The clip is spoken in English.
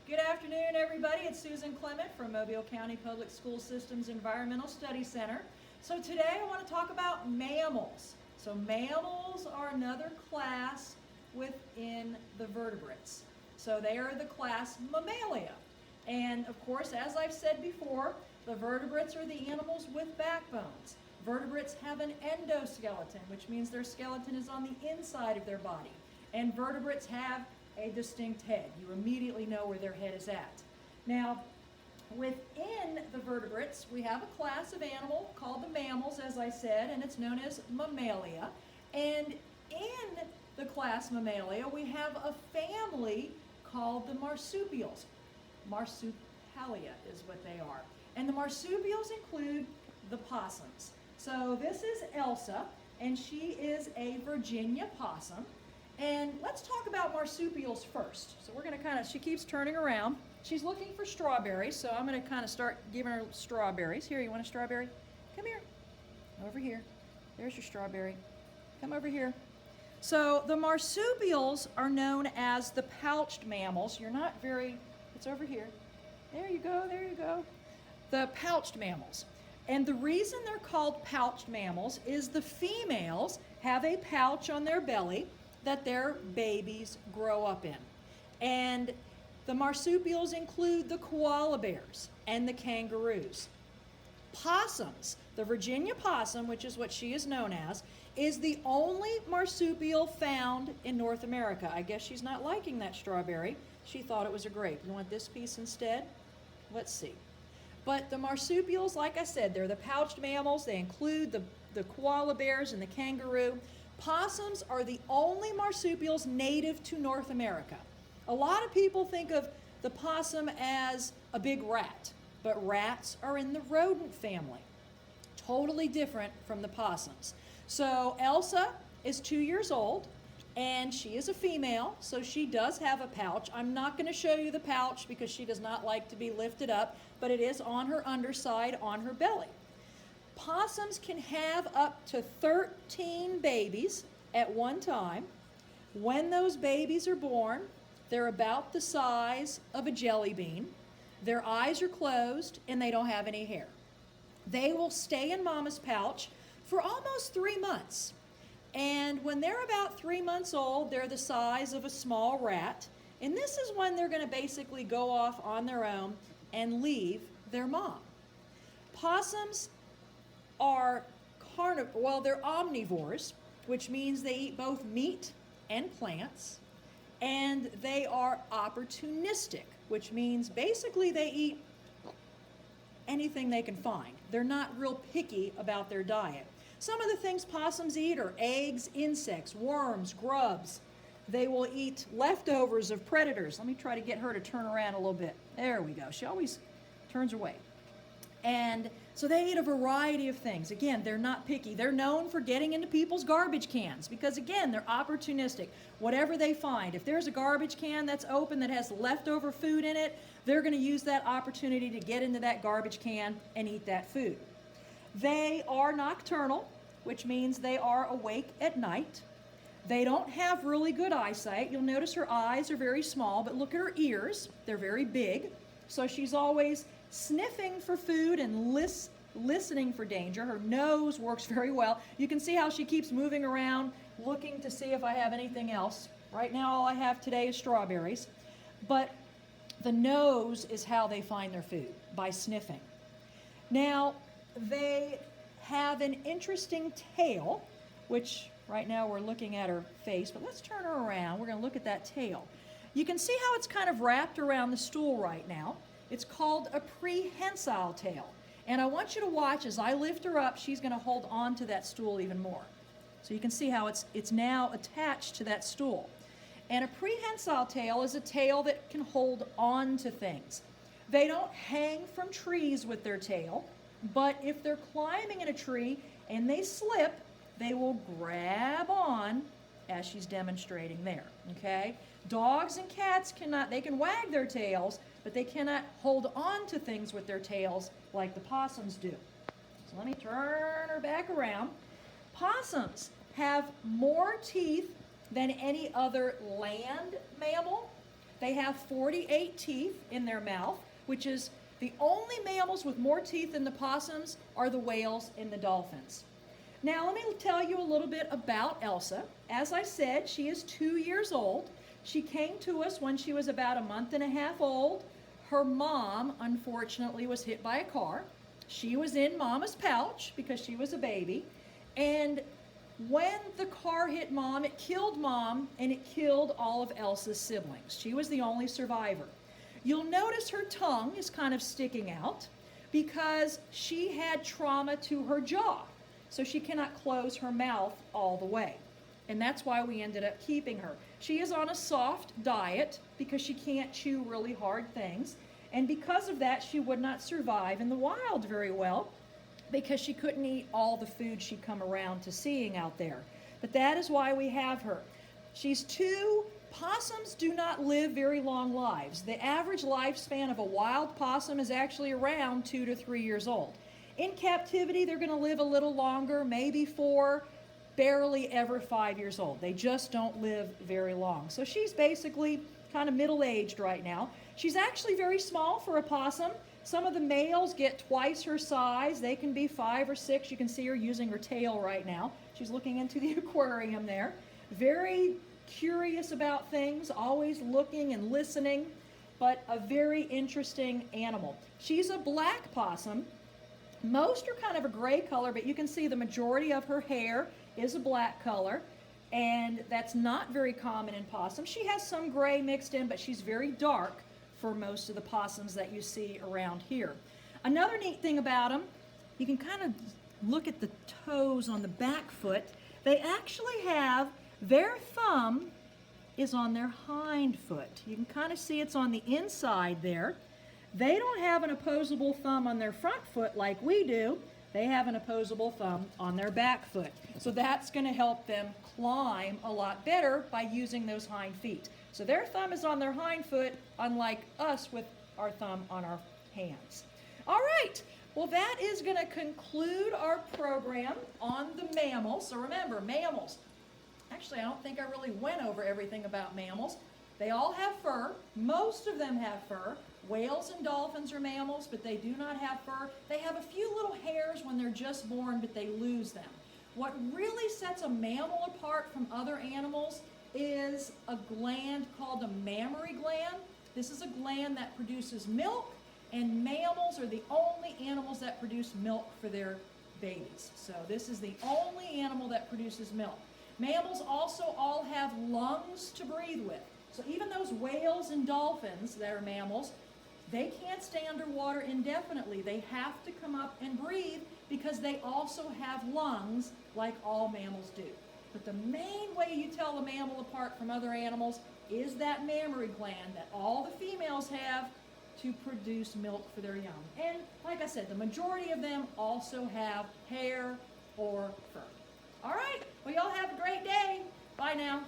Good afternoon, everybody. It's Susan Clement from Mobile County Public School System's Environmental Studies Center. So today I want to talk about mammals. So mammals are another class within the vertebrates. So they are the class Mammalia. And of course, as I've said before, the vertebrates are the animals with backbones. Vertebrates have an endoskeleton, which means their skeleton is on the inside of their body. And vertebrates have a distinct head. You immediately know where their head is at. Now, within the vertebrates, we have a class of animal called the mammals, as I said, and it's known as Mammalia. And in the class Mammalia, we have a family called the marsupials. Marsupalia is what they are. And the marsupials include the possums. So this is Elsa, and she is a Virginia possum. And let's talk about marsupials first. So we're going to she keeps turning around. She's looking for strawberries, so I'm going to start giving her strawberries. Here, you want a strawberry? Come here. Over here. There's your strawberry. Come over here. So the marsupials are known as the pouched mammals. It's over here. There you go, there you go. The pouched mammals. And the reason they're called pouched mammals is the females have a pouch on their belly that their babies grow up in. And the marsupials include the koala bears and the kangaroos. Possums, the Virginia possum, which is what she is known as, is the only marsupial found in North America. I guess she's not liking that strawberry. She thought it was a grape. You want this piece instead? Let's see. But the marsupials, like I said, they're the pouched mammals. They include the koala bears and the kangaroo. Possums are the only marsupials native to North America. A lot of people think of the possum as a big rat, but rats are in the rodent family. Totally different from the possums. So Elsa is 2 years old, and she is a female, so she does have a pouch. I'm not going to show you the pouch because she does not like to be lifted up, but it is on her underside, on her belly. Possums can have up to 13 babies at one time. When those babies are born, they're about the size of a jelly bean. Their eyes are closed and they don't have any hair. They will stay in mama's pouch for almost 3 months. And when they're about 3 months old, they're the size of a small rat. And this is when they're going to basically go off on their own and leave their mom. Possums are they're omnivores, which means they eat both meat and plants, and they are opportunistic, which means basically they eat anything they can find. They're not real picky about their diet. Some of the things possums eat are eggs, insects, worms, grubs. They will eat leftovers of predators. Let me try to get her to turn around a little bit. There we go. She always turns away. And so they eat a variety of things. Again, they're not picky. They're known for getting into people's garbage cans because, again, they're opportunistic. Whatever they find, if there's a garbage can that's open that has leftover food in it, they're going to use that opportunity to get into that garbage can and eat that food. They are nocturnal, which means they are awake at night. They don't have really good eyesight. You'll notice her eyes are very small, but look at her ears. They're very big. So she's always sniffing for food and listening for danger. Her nose works very well. You can see how she keeps moving around, looking to see if I have anything else. Right now, all I have today is strawberries. But the nose is how they find their food, by sniffing. Now, they have an interesting tail, which right now we're looking at her face, but let's turn her around. We're going to look at that tail. You can see how it's kind of wrapped around the stool right now. It's called a prehensile tail. And I want you to watch as I lift her up, she's going to hold on to that stool even more. So you can see how it's now attached to that stool. And a prehensile tail is a tail that can hold on to things. They don't hang from trees with their tail, but if they're climbing in a tree and they slip, they will grab on as she's demonstrating there, okay? Dogs and cats they can wag their tails, but they cannot hold on to things with their tails like the possums do. So let me turn her back around. Possums have more teeth than any other land mammal. They have 48 teeth in their mouth, which is the only mammals with more teeth than the possums are the whales and the dolphins. Now let me tell you a little bit about Elsa. As I said, she is 2 years old. She came to us when she was about a month and a half old. Her mom, unfortunately, was hit by a car. She was in Mama's pouch because she was a baby. And when the car hit Mom, it killed Mom and it killed all of Elsa's siblings. She was the only survivor. You'll notice her tongue is kind of sticking out because she had trauma to her jaw. So she cannot close her mouth all the way. And that's why we ended up keeping her. She is on a soft diet because she can't chew really hard things. And because of that, she would not survive in the wild very well because she couldn't eat all the food she'd come around to seeing out there. But that is why we have her. She's 2. Possums do not live very long lives. The average lifespan of a wild possum is actually around 2 to 3 years old. In captivity, they're going to live a little longer, maybe 4, barely ever 5 years old. They just don't live very long. So she's basically kind of middle-aged right now. She's actually very small for a possum. Some of the males get twice her size. They can be 5 or 6. You can see her using her tail right now. She's looking into the aquarium there. Very curious about things, always looking and listening, but a very interesting animal. She's a black possum. Most are kind of a gray color, but you can see the majority of her hair is a black color, and that's not very common in possums. She has some gray mixed in, but she's very dark for most of the possums that you see around here. Another neat thing about them, you can kind of look at the toes on the back foot. They actually have their thumb is on their hind foot. You can kind of see it's on the inside there. They don't have an opposable thumb on their front foot like we do. They have an opposable thumb on their back foot. So that's going to help them climb a lot better by using those hind feet. So their thumb is on their hind foot, unlike us with our thumb on our hands. All right, well that is going to conclude our program on the mammals. So remember, mammals. Actually, I don't think I really went over everything about mammals. They all have fur. Most of them have fur. Whales and dolphins are mammals, but they do not have fur. They have a few little hairs when they're just born, but they lose them. What really sets a mammal apart from other animals is a gland called a mammary gland. This is a gland that produces milk, and mammals are the only animals that produce milk for their babies. So this is the only animal that produces milk. Mammals also all have lungs to breathe with. So even those whales and dolphins that are mammals, they can't stay underwater indefinitely. They have to come up and breathe because they also have lungs like all mammals do. But the main way you tell a mammal apart from other animals is that mammary gland that all the females have to produce milk for their young. And like I said, the majority of them also have hair or fur. All right, well y'all have a great day. Bye now.